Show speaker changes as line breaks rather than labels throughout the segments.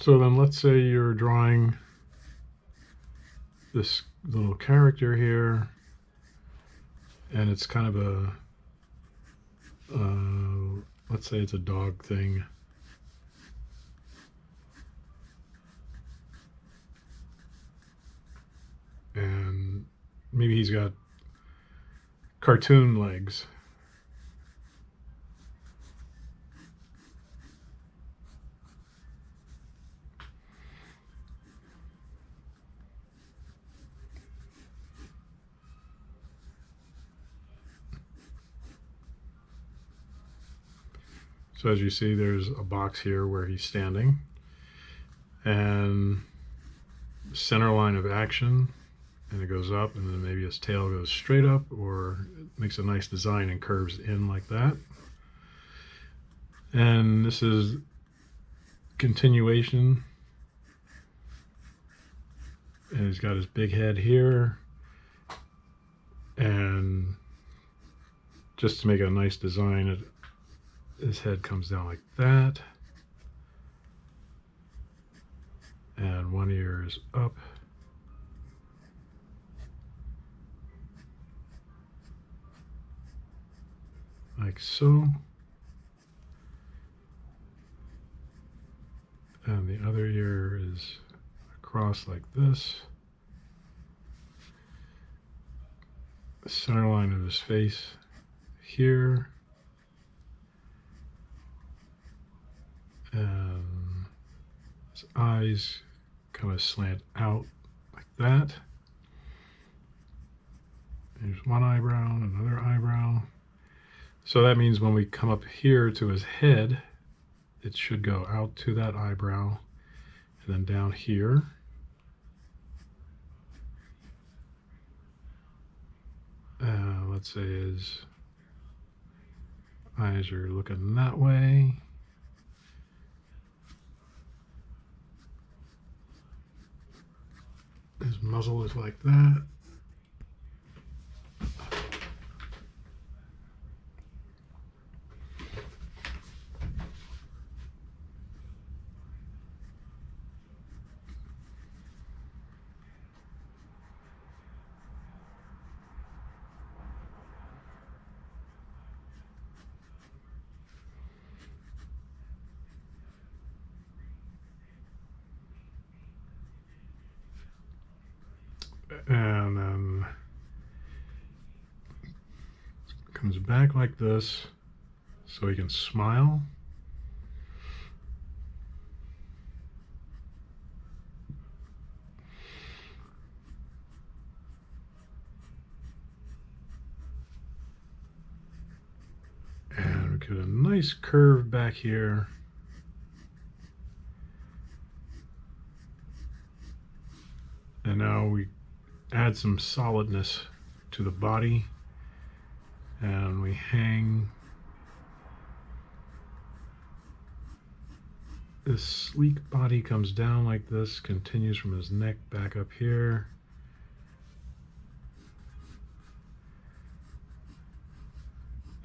So then let's say you're drawing this little character here, and it's kind of a, let's say it's a dog thing. And maybe he's got cartoon legs. So as you see, there's a box here where he's standing, and center line of action, and it goes up, and then maybe his tail goes straight up, or it makes a nice design and curves in like that. And this is continuation, and he's got his big head here, and just to make a nice design, his head comes down like that, and one ear is up, like so, and the other ear is across like this. The center line of his face here, and his eyes kind of slant out like that. There's one eyebrow and another eyebrow. So that means when we come up here to his head, it should go out to that eyebrow, and then down here. Let's say his eyes are looking that way. His muzzle is like that. And then comes back like this, so he can smile. And we get a nice curve back here. And now we add some solidness to the body, and we hang this sleek body, comes down like this, continues from his neck back up here.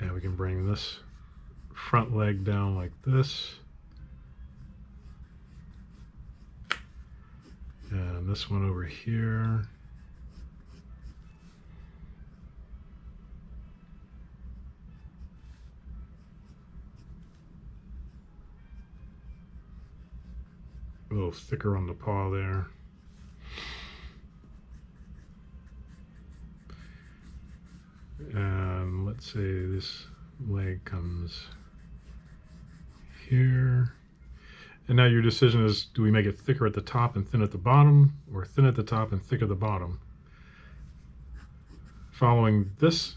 And we can bring this front leg down like this. And this one over here. A little thicker on the paw there. And let's say this leg comes here. And now your decision is, do we make it thicker at the top and thin at the bottom, or thin at the top and thick at the bottom? Following this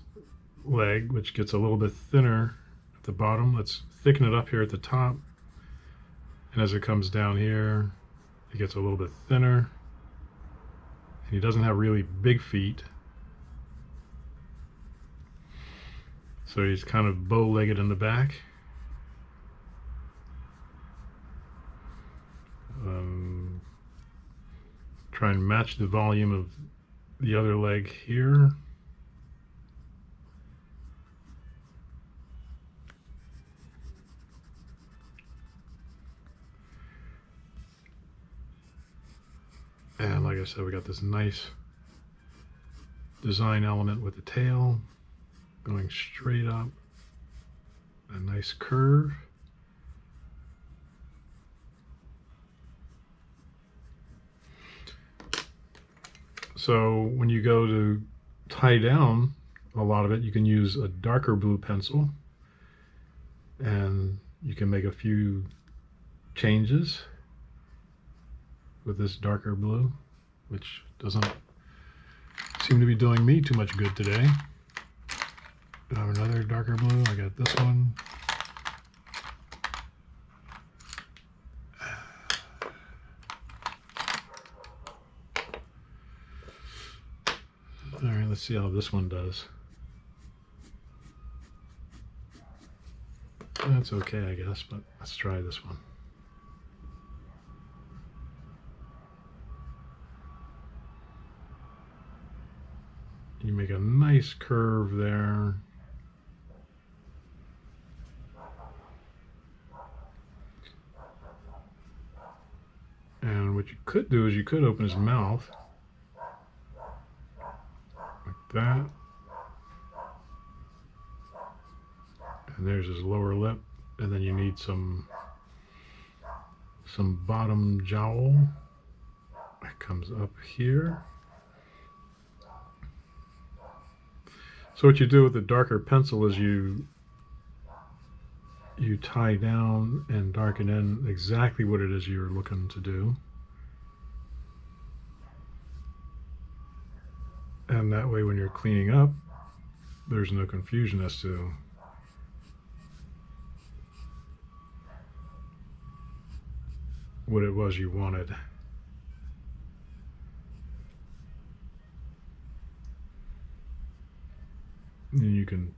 leg, which gets a little bit thinner at the bottom, let's thicken it up here at the top. And as it comes down here, it gets a little bit thinner. And he doesn't have really big feet, so he's kind of bow-legged in the back. Try and match the volume of the other leg here. And like I said, we got this nice design element with the tail going straight up, a nice curve. So when you go to tie down a lot of it, you can use a darker blue pencil, and you can make a few changes with this darker blue, which doesn't seem to be doing me too much good today. I have another darker blue. I got this one. All right, let's see how this one does. That's okay, I guess, but let's try this one. You make a nice curve there. And what you could do is you could open his mouth like that. And there's his lower lip, and then you need some bottom jowl that comes up here. So what you do with the darker pencil is you tie down and darken in exactly what it is you're looking to do. And that way when you're cleaning up, there's no confusion as to what it was you wanted. And you can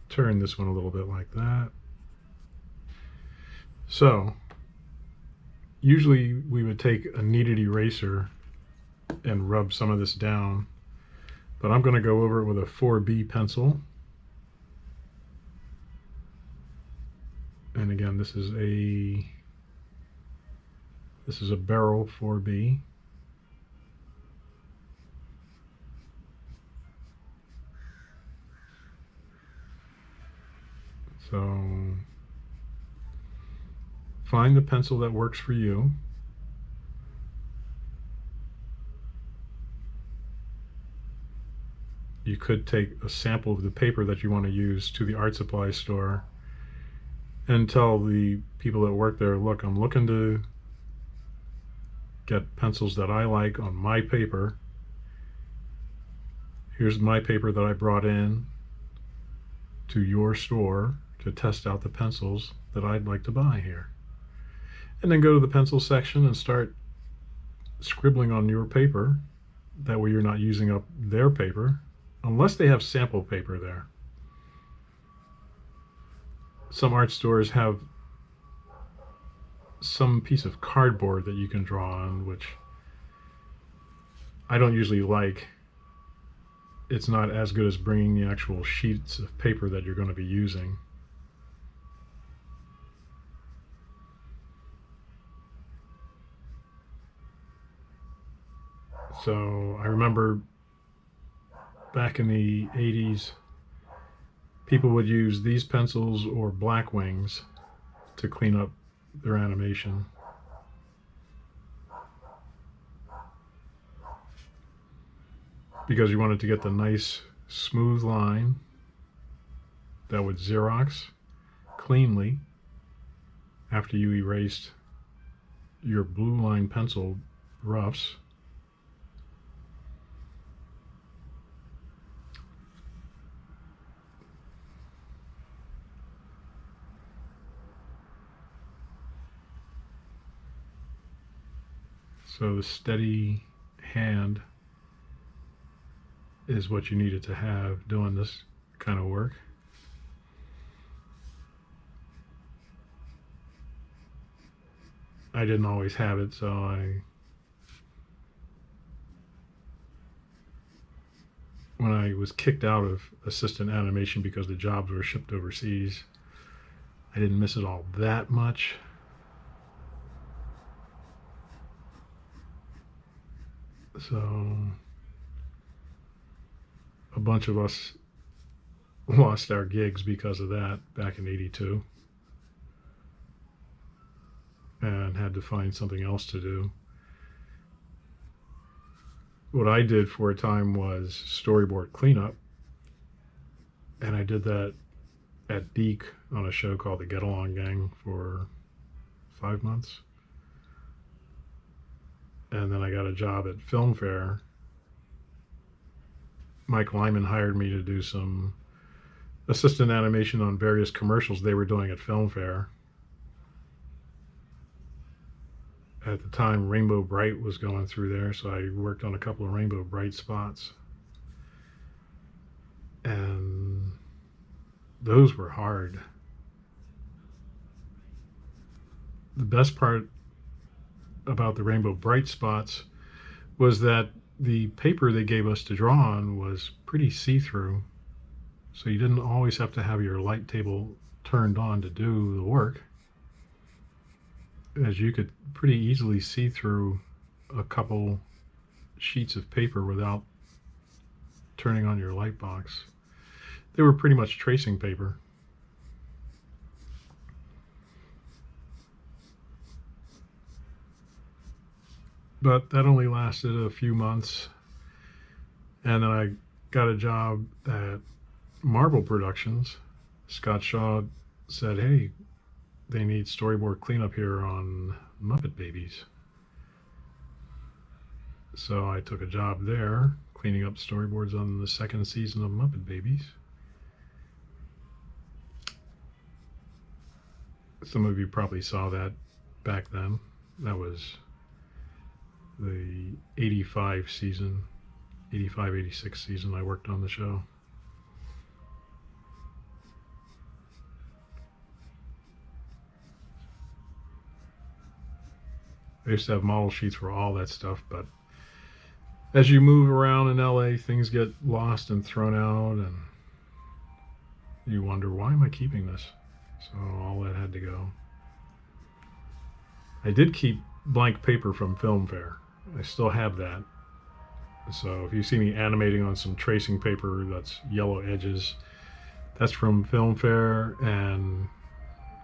turn this one a little bit like that. So usually we would take a kneaded eraser and rub some of this down, but I'm going to go over it with a 4B pencil. And again, this is a barrel 4B. So find the pencil that works for you. You could take a sample of the paper that you want to use to the art supply store and tell the people that work there, look, I'm looking to get pencils that I like on my paper. Here's my paper that I brought in to your store to test out the pencils that I'd like to buy here. And then go to the pencil section and start scribbling on your paper. That way you're not using up their paper, unless they have sample paper there. Some art stores have some piece of cardboard that you can draw on, which I don't usually like. It's not as good as bringing the actual sheets of paper that you're going to be using. So I remember back in the 80s, people would use these pencils or black wings to clean up their animation. Because you wanted to get the nice smooth line that would Xerox cleanly after you erased your blue line pencil roughs. So the steady hand is what you needed to have doing this kind of work. I didn't always have it, so when I was kicked out of assistant animation because the jobs were shipped overseas, I didn't miss it all that much. So a bunch of us lost our gigs because of that back in '82 and had to find something else to do. What I did for a time was storyboard cleanup, and I did that at Deke on a show called The Get Along Gang for 5 months. And then I got a job at Film Fair. Mike Lyman hired me to do some assistant animation on various commercials they were doing at Film Fair. At the time, Rainbow Bright was going through there, so I worked on a couple of Rainbow Bright spots. And those were hard. The best part about the Rainbow Bright spots was that the paper they gave us to draw on was pretty see-through, so you didn't always have to have your light table turned on to do the work, as you could pretty easily see through a couple sheets of paper without turning on your light box. They were pretty much tracing paper. But that only lasted a few months, and then I got a job at Marvel Productions. Scott Shaw said, hey, they need storyboard cleanup here on Muppet Babies. So I took a job there, cleaning up storyboards on the second season of Muppet Babies. Some of you probably saw that back then. That was the 85 season, 85, 86 season I worked on the show. I used to have model sheets for all that stuff, but as you move around in LA, things get lost and thrown out, and you wonder, why am I keeping this? So all that had to go. I did keep blank paper from Film Fair. I still have that. So if you see me animating on some tracing paper that's yellow edges, that's from Film Fair and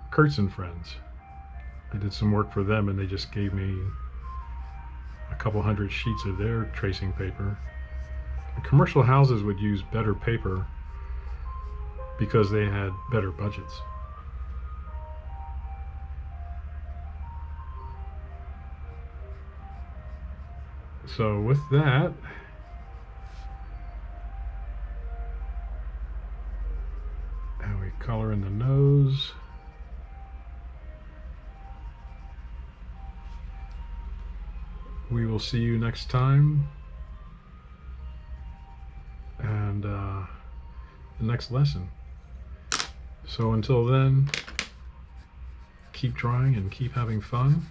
Kurtz and Friends. I did some work for them, and they just gave me a couple hundred sheets of their tracing paper. The commercial houses would use better paper because they had better budgets. So with that, and we color in the nose. We will see you next time, and the next lesson. So until then, keep drawing and keep having fun.